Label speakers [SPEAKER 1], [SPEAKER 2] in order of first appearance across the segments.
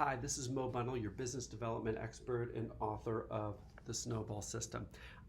[SPEAKER 1] Hi, this is Mo Bundle, your business development expert and author of The Snowball System.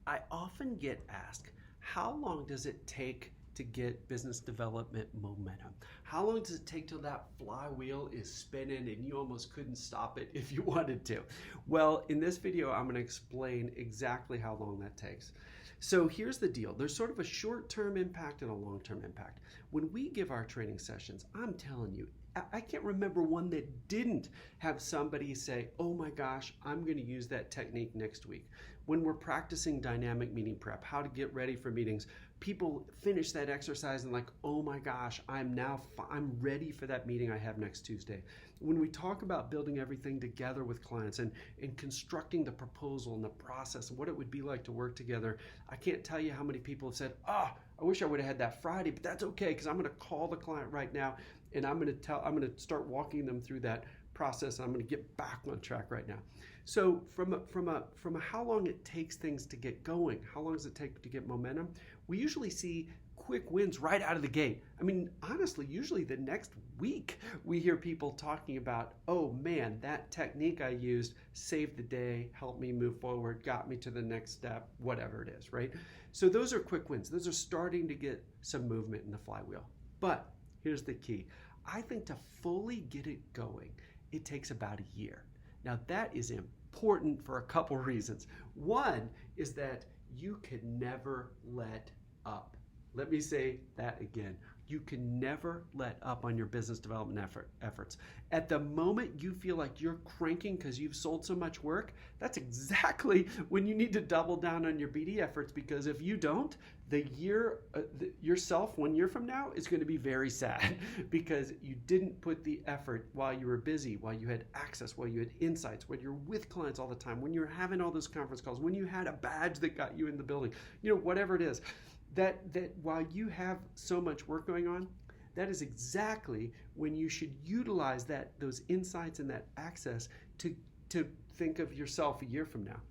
[SPEAKER 1] I often get asked, how long does it take to get business development momentum? How long does it take till that flywheel is spinning and you almost couldn't stop it if you wanted to? Well, in this video, I'm going to explain exactly how long that takes. So here's the deal. There's sort of a short-term impact and a long-term impact. When we give our training sessions, I'm telling you, I can't remember one that didn't have somebody say, oh my gosh, I'm going to use that technique next week. When we're practicing dynamic meeting prep, how to get ready for meetings, people finish that exercise and like, oh my gosh, I'm ready for that meeting I have next Tuesday. When we talk about building everything together with clients and constructing the proposal and the process and what it would be like to work together, I can't tell you how many people have said, I wish I would have had that Friday, but that's okay because I'm going to call the client right now and I'm going to start walking them through that process. And I'm going to get back on track right now. So from a how long it takes things to get going, how long does it take to get momentum? We usually see quick wins right out of the gate. I mean, honestly, usually the next week we hear people talking about, oh man, that technique I used saved the day, helped me move forward, got me to the next step, whatever it is, right? So those are quick wins. Those are starting to get some movement in the flywheel. But here's the key. I think to fully get it going, it takes about a year. Now that is important for a couple reasons. One is that you can never let up. Let me say that again. You can never let up on your business development efforts. At the moment you feel like you're cranking because you've sold so much work, that's exactly when you need to double down on your BD efforts, because if you don't, yourself 1 year from now is going to be very sad because you didn't put the effort while you were busy, while you had access, while you had insights, when you're with clients all the time, when you're having all those conference calls, when you had a badge that got you in the building, whatever it is. That while you have so much work going on, that is exactly when you should utilize those insights and that access to think of yourself a year from now.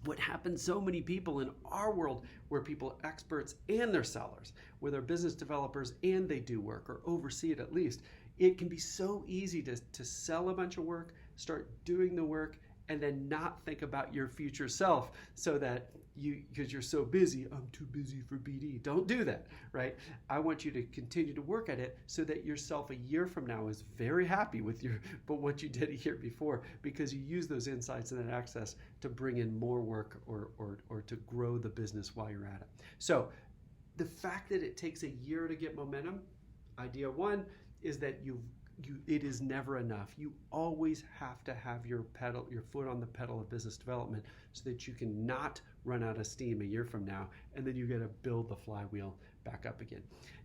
[SPEAKER 1] What happens, so many people in our world where people are experts and they're sellers, where they're business developers and they do work or oversee it at least, it can be so easy to sell a bunch of work, start doing the work, and then not think about your future self so that because you're so busy, I'm too busy for BD. Don't do that, right? I want you to continue to work at it so that yourself a year from now is very happy with what you did a year before, because you use those insights and that access to bring in more work or to grow the business while you're at it. So the fact that it takes a year to get momentum, idea one is that it is never enough. You always have to have your foot on the pedal of business development so that you can not run out of steam a year from now, and then you got to build the flywheel back up again.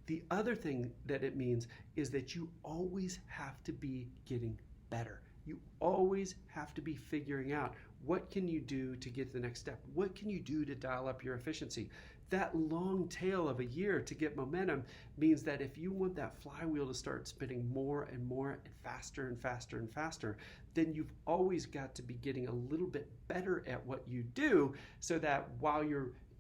[SPEAKER 1] The other thing that it means is that you always have to be getting better. You always have to be figuring out what can you do to get to the next step? What can you do to dial up your efficiency? That long tail of a year to get momentum means that if you want that flywheel to start spinning more and more and faster and faster and faster, then you've always got to be getting a little bit better at what you do, so that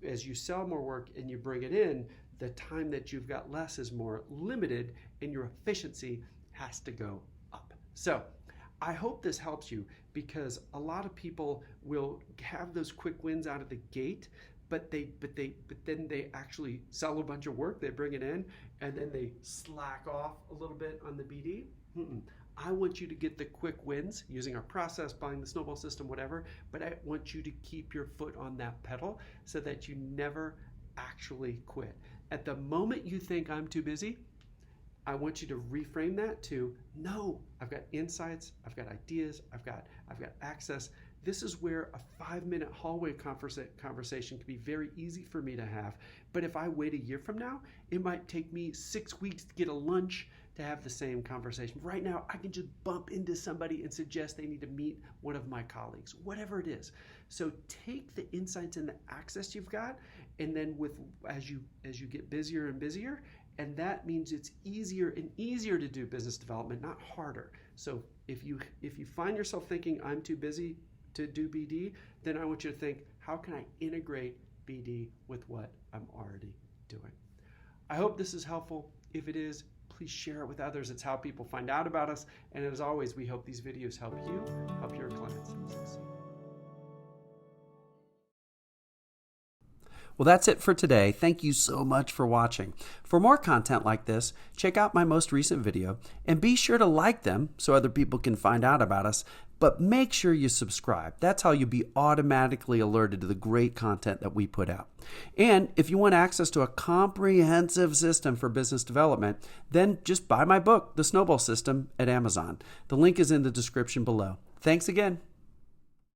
[SPEAKER 1] as you sell more work and you bring it in, the time that you've got less is more limited and your efficiency has to go up. So I hope this helps you, because a lot of people will have those quick wins out of the gate, but then they actually sell a bunch of work, they bring it in, and then they slack off a little bit on the BD. I want you to get the quick wins using our process, buying the snowball system, whatever, but I want you to keep your foot on that pedal so that you never actually quit. At the moment you think I'm too busy, I want you to reframe that to, no, I've got insights, I've got ideas, I've got access. This is where a 5-minute hallway conversation can be very easy for me to have. But if I wait a year from now, it might take me 6 weeks to get a lunch to have the same conversation. Right now, I can just bump into somebody and suggest they need to meet one of my colleagues, whatever it is. So take the insights and the access you've got, and then as you get busier and busier, and that means it's easier and easier to do business development, not harder. So if you find yourself thinking I'm too busy to do BD, then I want you to think, how can I integrate BD with what I'm already doing? I hope this is helpful. If it is, Please share it with others. It's how people find out about us. And as always, we hope these videos help you help your clients succeed. Well, that's it for today. Thank you so much for watching. For more content like this, check out my most recent video and be sure to like them so other people can find out about us. But make sure you subscribe. That's how you'll be automatically alerted to the great content that we put out. And if you want access to a comprehensive system for business development, then just buy my book, The Snowball System, at Amazon. The link is in the description below. Thanks again.